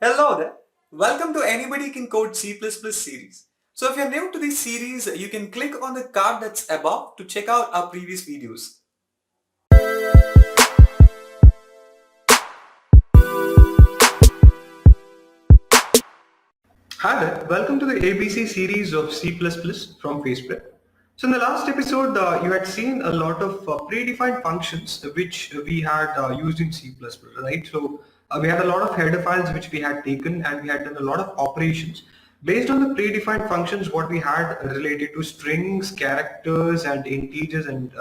Hello there. Welcome to Anybody Can Code C++ series. So if you're new to this series, you can click on the card that's above to check out our previous videos. Hi there. Welcome to the ABC series of C++ from Facebook. So in the last episode, you had seen a lot of predefined functions which we had used in C++, right? So we had a lot of header files which we had taken and we had done a lot of operations based on the predefined functions what we had related to strings, characters and integers and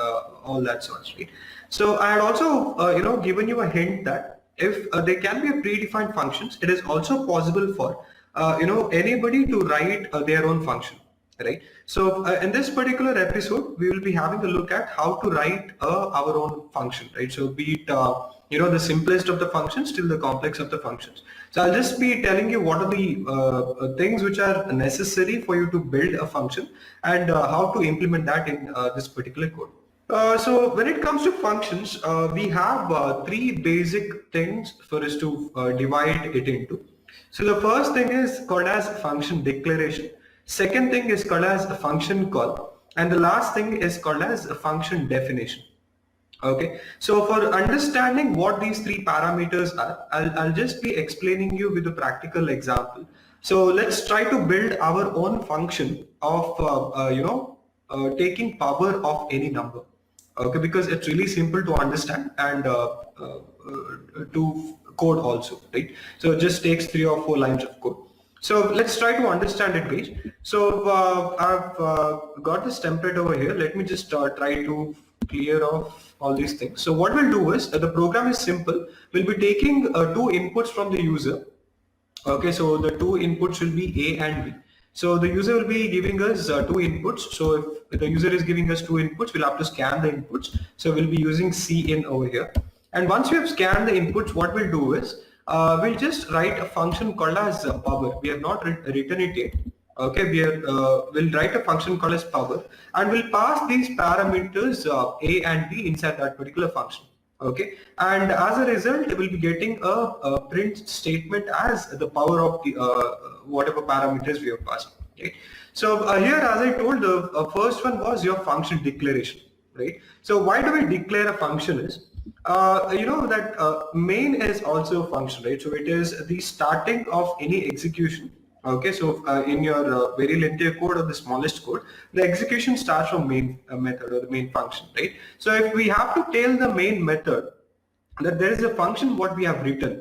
all that sorts, right? So I had also, given you a hint that if there can be a predefined functions, it is also possible for, anybody to write their own function, right? So in this particular episode, we will be having a look at how to write our own function, right? So be it, the simplest of the functions till the complex of the functions. So I'll just be telling you what are the things which are necessary for you to build a function and how to implement that in this particular code. So when it comes to functions, we have three basic things for us to divide it into. So the first thing is called as function declaration. Second thing is called as a function call. And the last thing is called as a function definition. Okay, so for understanding what these three parameters are, I'll just be explaining you with a practical example. So let's try to build our own function of, taking power of any number. Okay, because it's really simple to understand and to code also, right? So it just takes 3 or 4 lines of code. So let's try to understand it, guys. So I've got this template over here. Let me just try to clear off all these things. So what we'll do is the program is simple. We'll be taking 2 inputs from the user. Okay, so the 2 inputs will be A and B. So the user will be giving us 2 inputs. So if the user is giving us 2 inputs, we'll have to scan the inputs. So we'll be using Cin over here. And once we have scanned the inputs, what we'll do is we'll just write a function called as power. We have not written it yet. Okay, we'll write a function called as power, and we'll pass these parameters A and B inside that particular function. Okay, and as a result we'll be getting a print statement as the power of the whatever parameters we have passed, right? So here, as I told, the first one was your function declaration, right? So why do we declare a function is you know that main is also a function, right? So it is the starting of any execution. Okay, so in your very lengthy code or the smallest code, the execution starts from main method or the main function, right? So if we have to tell the main method that there is a function what we have written,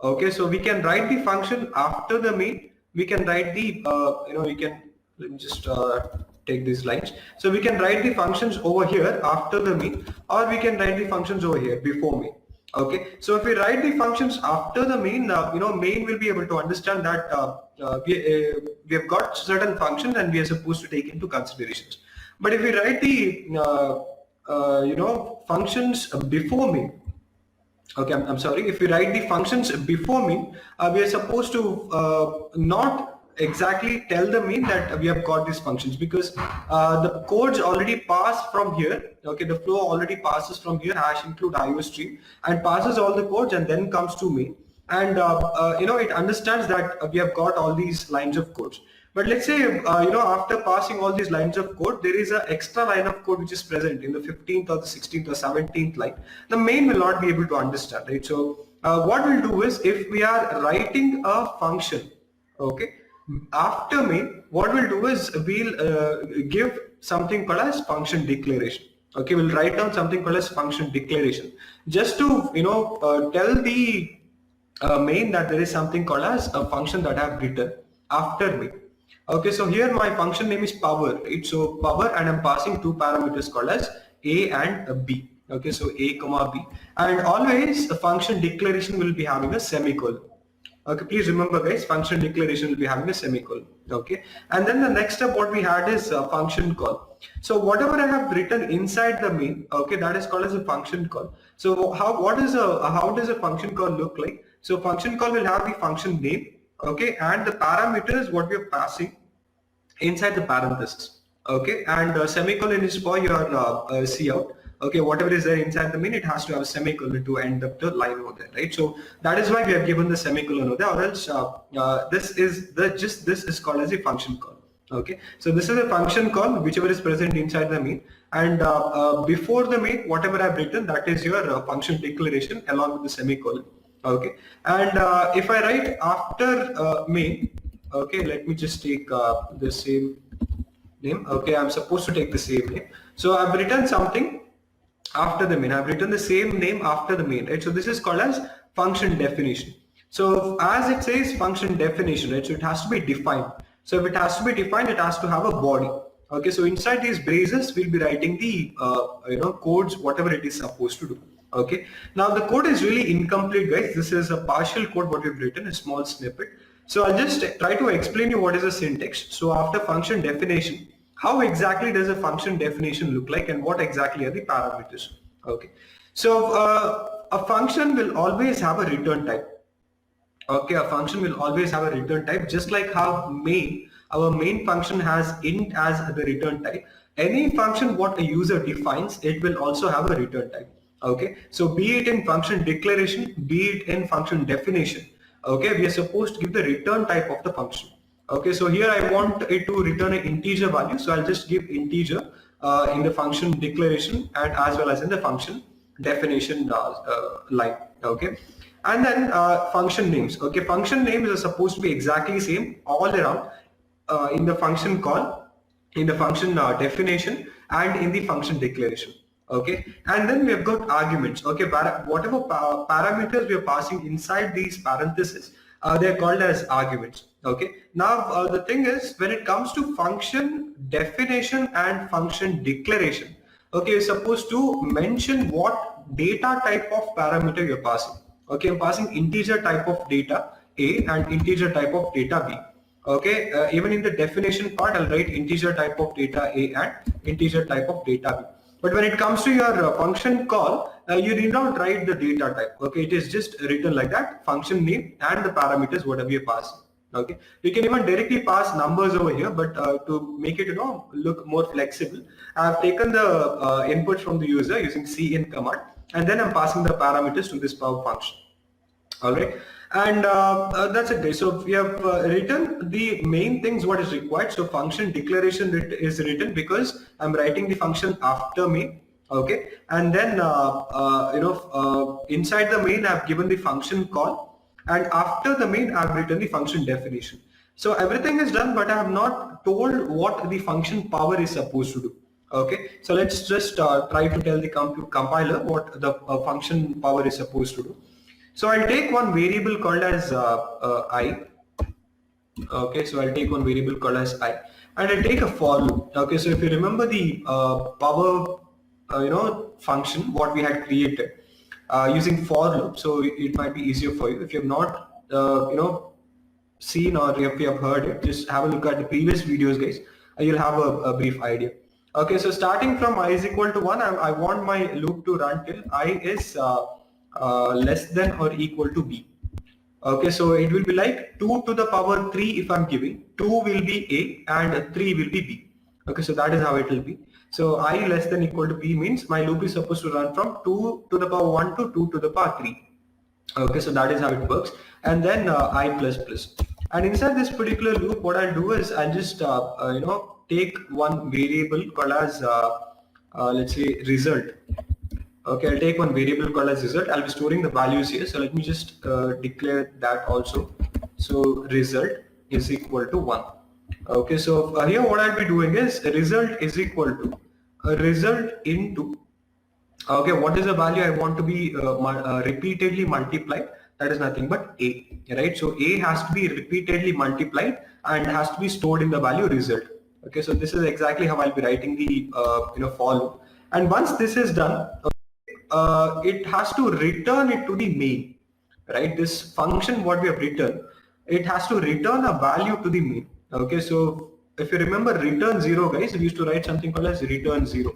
okay, so we can write the function after the main. We can write the we can, let me just take these lines. So we can write the functions over here after the main, or we can write the functions over here before main. Okay, so if we write the functions after the main, main will be able to understand that we have got certain functions and we are supposed to take into considerations. But if we write the functions before main, okay, I'm sorry, if we write the functions before main, we are supposed to not exactly tell the main that we have got these functions, because the codes already pass from here. Okay, the flow already passes from here, hash include IO stream, and passes all the codes and then comes to main. And it understands that we have got all these lines of codes. But let's say, after passing all these lines of code, there is an extra line of code which is present in the 15th or the 16th or 17th line. The main will not be able to understand, right? So what we'll do is, if we are writing a function, okay, after main, what we'll do is we'll give something called as function declaration. Okay, we'll write down something called as function declaration, just to tell the main that there is something called as a function that I have written after main. Okay, so here my function name is power, right? So power, and I'm passing 2 parameters called as A and B. Okay, so A comma B, and always a function declaration will be having a semicolon. Okay, please remember guys, function declaration will be having a semicolon. Okay, and then the next step what we had is a function call. So whatever I have written inside the main, okay, that is called as a function call. So how does a function call look like? So function call will have the function name, okay, and the parameters what we are passing inside the parenthesis. Okay, and semicolon is for your cout. Okay, whatever is there inside the main, it has to have a semicolon to end up the line over there, right? So that is why we have given the semicolon over there, or else this is called as a function call. Okay, so this is a function call whichever is present inside the main, and before the main, whatever I've written, that is your function declaration along with the semicolon. Okay, and if I write after main, okay, let me just take the same name. Okay, I'm supposed to take the same name. So I've written something after the main. I've written the same name after the main, right? So this is called as function definition. So as it says function definition, right? So it has to be defined. So if it has to be defined, it has to have a body. Okay, so inside these braces, we'll be writing the codes, whatever it is supposed to do. Okay, now the code is really incomplete, guys. This is a partial code what we've written, a small snippet. So I'll just try to explain you what is the syntax. So after function definition, how exactly does a function definition look like and what exactly are the parameters? Okay, so a function will always have a return type. Okay, a function will always have a return type, just like how our main function has int as the return type. Any function what a user defines, it will also have a return type. Okay, so be it in function declaration, be it in function definition, okay, we are supposed to give the return type of the function. Okay, so here I want it to return an integer value, so I'll just give integer in the function declaration and as well as in the function definition line. Okay, and then function names. Okay, function names are supposed to be exactly same all around in the function call, in the function definition, and in the function declaration. Okay, and then we have got arguments. Okay, whatever parameters we are passing inside these parentheses, they are called as arguments. Okay, now the thing is, when it comes to function definition and function declaration, okay, you're supposed to mention what data type of parameter you're passing. Okay, I'm passing integer type of data A and integer type of data B. Okay, even in the definition part, I'll write integer type of data A and integer type of data B. But when it comes to your function call, you need not write the data type. Okay, it is just written like that, function name and the parameters whatever you pass. Okay, you can even directly pass numbers over here, but to make it look more flexible, I have taken the input from the user using cin command, and then I'm passing the parameters to this power function. All right, and that's it, guys. So we have written the main things what is required. So function declaration is written because I'm writing the function after main. Okay, and then inside the main I've given the function call, and after the main I've written the function definition. So everything is done, but I have not told what the function power is supposed to do. Okay, so let's just try to tell the compiler what the function power is supposed to do. So I'll take one variable called as I. Okay, so I'll take one variable called as I, and I'll take a for loop. Okay, so if you remember the power function what we had created using for loop, so it might be easier for you. If you have not seen or if you have heard it, just have a look at the previous videos, guys. You'll have a brief idea. Okay, so starting from I is equal to 1, I want my loop to run till I is less than or equal to b. Okay, so it will be like 2 to the power 3 if I'm giving, 2 will be a and 3 will be b. Okay, so that is how it will be. So I less than equal to b means my loop is supposed to run from 2 to the power 1 to 2 to the power 3. Okay, so that is how it works. And then I plus plus. And inside this particular loop, what I'll do is I'll just take one variable called as let's say result. Okay, I'll take one variable called as result. I'll be storing the values here. So let me just declare that also. So result is equal to 1. Okay, so here what I'll be doing is result is equal to a result into, okay, what is the value I want to be repeatedly multiplied? That is nothing but a, right? So a has to be repeatedly multiplied and has to be stored in the value result. Okay, so this is exactly how I'll be writing the for loop. And once this is done, it has to return it to the main, right? This function what we have written, it has to return a value to the main. Okay, so if you remember return 0, guys, we used to write something called as return 0,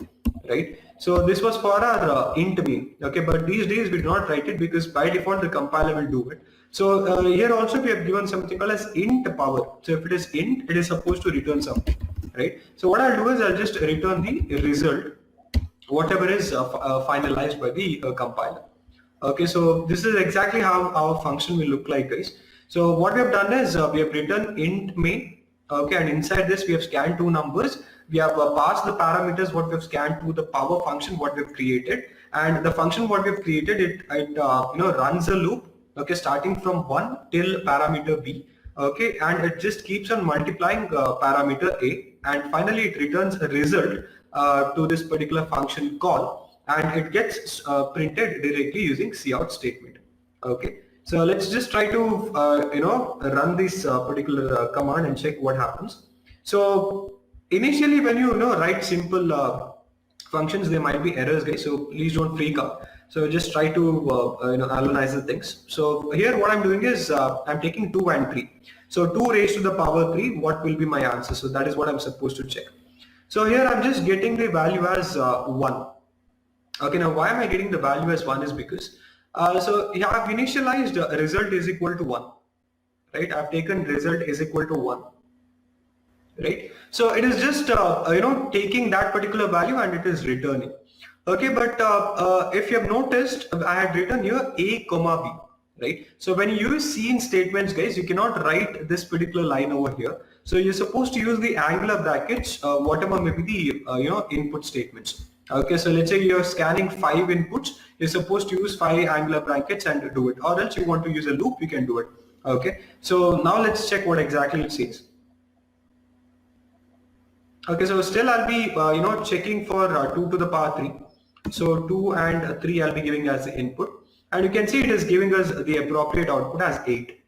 right? So this was for our int main. Okay, but these days we do not write it because by default the compiler will do it. So here also we have given something called as int power. So if it is int, it is supposed to return something, right? So what I'll do is I'll just return the result. whatever is finalized by the compiler. Okay, so this is exactly how our function will look like, guys. So what we have done is we have written int main, okay, and inside this we have scanned two numbers. We have passed the parameters what we have scanned to the power function what we have created, and the function what we have created, it runs a loop, okay, starting from 1 till parameter b, okay, and it just keeps on multiplying parameter a, and finally it returns a result to this particular function call, and it gets printed directly using cout statement. Okay, so let's just try to run this particular command and check what happens. So initially when you write simple functions, there might be errors, guys, so please don't freak out. So just try to analyze the things. So here what I'm doing is I'm taking 2 and 3. So 2 raised to the power 3, what will be my answer? So that is what I'm supposed to check. So here I'm just getting the value as 1. Okay, now why am I getting the value as 1 is because so yeah, I've initialized result is equal to 1, right? I've taken result is equal to 1, right? So it is just taking that particular value and it is returning. Okay, but if you have noticed, I had written here a comma b, right? So when you use cin statements, guys, you cannot write this particular line over here. So you're supposed to use the angular brackets, whatever may be the input statements. Okay, so let's say you're scanning 5 inputs, you're supposed to use 5 angular brackets and do it, or else you want to use a loop, you can do it. Okay, so now let's check what exactly it says. Okay, so still I'll be checking for 2 to the power 3. So 2 and 3 I'll be giving as the input, and you can see it is giving us the appropriate output as 8.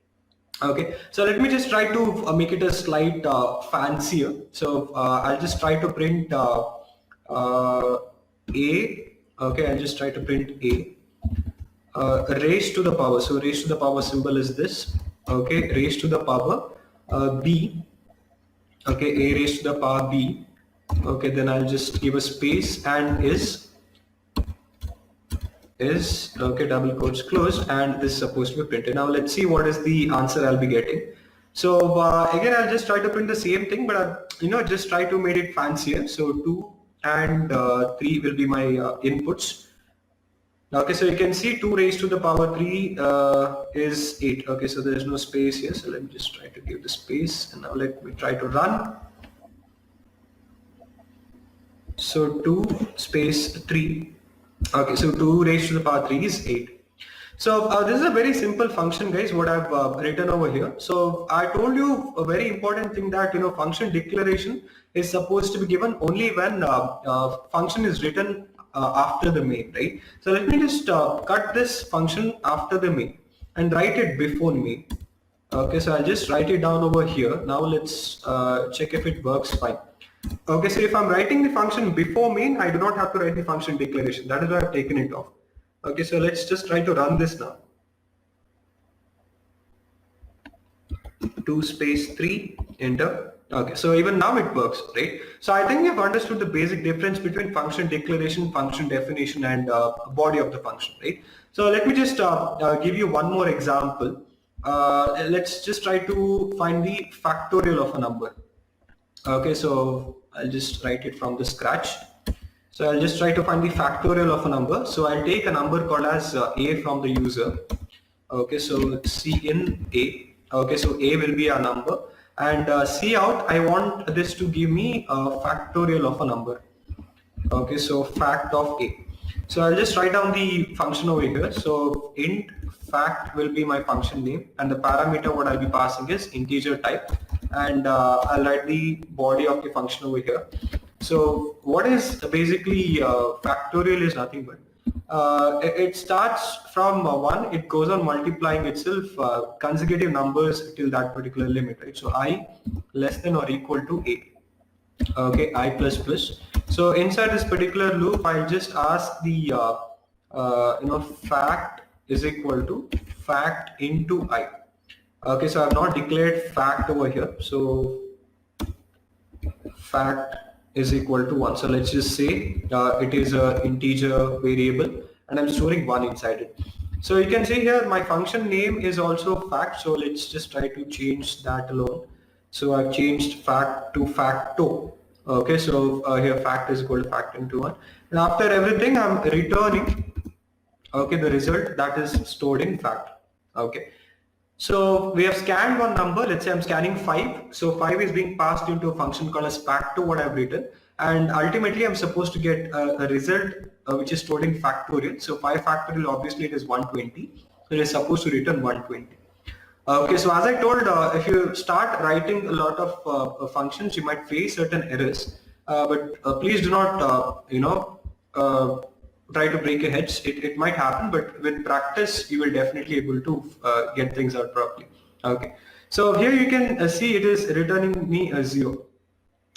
Okay, so let me just try to make it a slight fancier. So I'll just try to print A. Okay, I'll just try to print A. Raised to the power. So raised to the power symbol is this. Okay, raised to the power B. Okay, A raised to the power B. Okay, then I'll just give a space and is okay, double quotes closed, and this is supposed to be printed. Now let's see what is the answer I'll be getting. So again, I'll just try to print the same thing, but just try to make it fancier. So 2 and 3 will be my inputs. Okay, so you can see 2 raised to the power 3 is 8. Okay, so there is no space here. So let me just try to give the space, and now let me try to run. So 2 space 3. Okay, so 2 raised to the power 3 is 8. So this is a very simple function, guys, what I've written over here. So I told you a very important thing that function declaration is supposed to be given only when function is written after the main, right? So let me just cut this function after the main and write it before main. Okay, so I'll just write it down over here. Now let's check if it works fine. Okay, so if I'm writing the function before main, I do not have to write the function declaration. That is why I've taken it off. Okay, so let's just try to run this now. 2 space 3, enter. Okay, so even now it works, right? So I think you've understood the basic difference between function declaration, function definition, and body of the function, right? So let me just give you one more example. Let's just try to find the factorial of a number. Okay, so I'll just write it from the scratch. So I'll just try to find the factorial of a number. So I'll take a number called as a from the user. Okay, so cin a. Okay, so a will be a number, and cout, I want this to give me a factorial of a number. Okay, so fact of a. So I'll just write down the function over here. So int fact will be my function name, and the parameter what I'll be passing is integer type, and I'll write the body of the function over here. So what is basically factorial is nothing but it starts from 1, it goes on multiplying itself consecutive numbers till that particular limit, right? So I less than or equal to a. Okay, I plus plus. So inside this particular loop, I'll just ask the fact is equal to fact into I. Okay, so I've not declared fact over here. So fact is equal to 1. So let's just say it is an integer variable, and I'm storing 1 inside it. So you can see here my function name is also fact. So let's just try to change that alone. So I've changed fact to facto. Okay, so here fact is equal to fact into 1, And after everything, I'm returning, okay, the result that is stored in fact. Okay. So we have scanned one number. Let's say I'm scanning 5. So 5 is being passed into a function called as factor what I've written. And ultimately I'm supposed to get a result which is stored in factorial. So 5 factorial, obviously it is 120. So it is supposed to return 120. Okay, so as I told, if you start writing a lot of functions, you might face certain errors. But please do not, uh, try to break your heads. It might happen, but with practice, you will definitely able to get things out properly. Okay, so here you can see it is returning me a 0.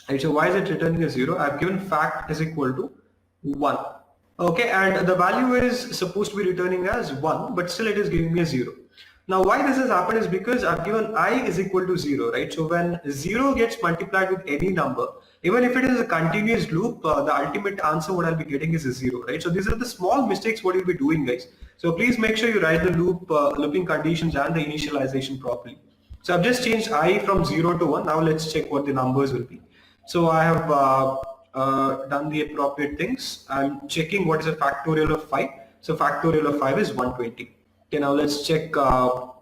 Right, so why is it returning a 0? I've given fact is equal to 1. Okay, and the value is supposed to be returning as 1, but still it is giving me a 0. Now why this has happened is because I've given I is equal to 0, right? So when 0 gets multiplied with any number, even if it is a continuous loop, the ultimate answer what I'll be getting is a 0, right? So these are the small mistakes what you'll be doing, guys. So please make sure you write the looping conditions and the initialization properly. So I've just changed I from 0 to 1. Now let's check what the numbers will be. So I have done the appropriate things. I'm checking what is a factorial of 5. So factorial of 5 is 120. Okay, now let's check,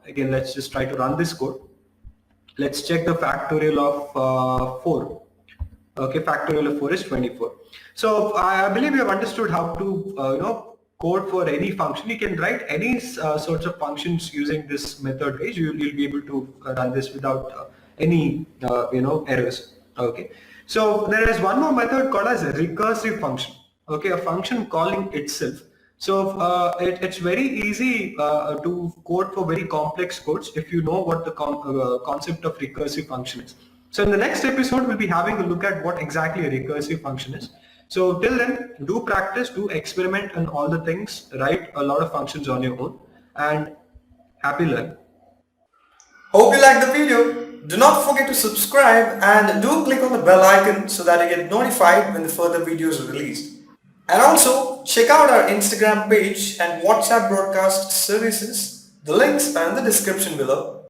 again, let's just try to run this code. Let's check the factorial of 4. Okay, factorial of 4 is 24. So I believe you have understood how to, code for any function. You can write any sorts of functions using this method, right? You'll be able to run this without any, errors. Okay. So there is one more method called as a recursive function. Okay, a function calling itself. So it's very easy to code for very complex codes if you know what the concept of recursive function is. So in the next episode, we'll be having a look at what exactly a recursive function is. So till then, do practice, do experiment and all the things, write a lot of functions on your own, and happy learning. Hope you liked the video. Do not forget to subscribe and do click on the bell icon so that you get notified when the further videos are released. And also check out our Instagram page and WhatsApp broadcast services. The links are in the description below.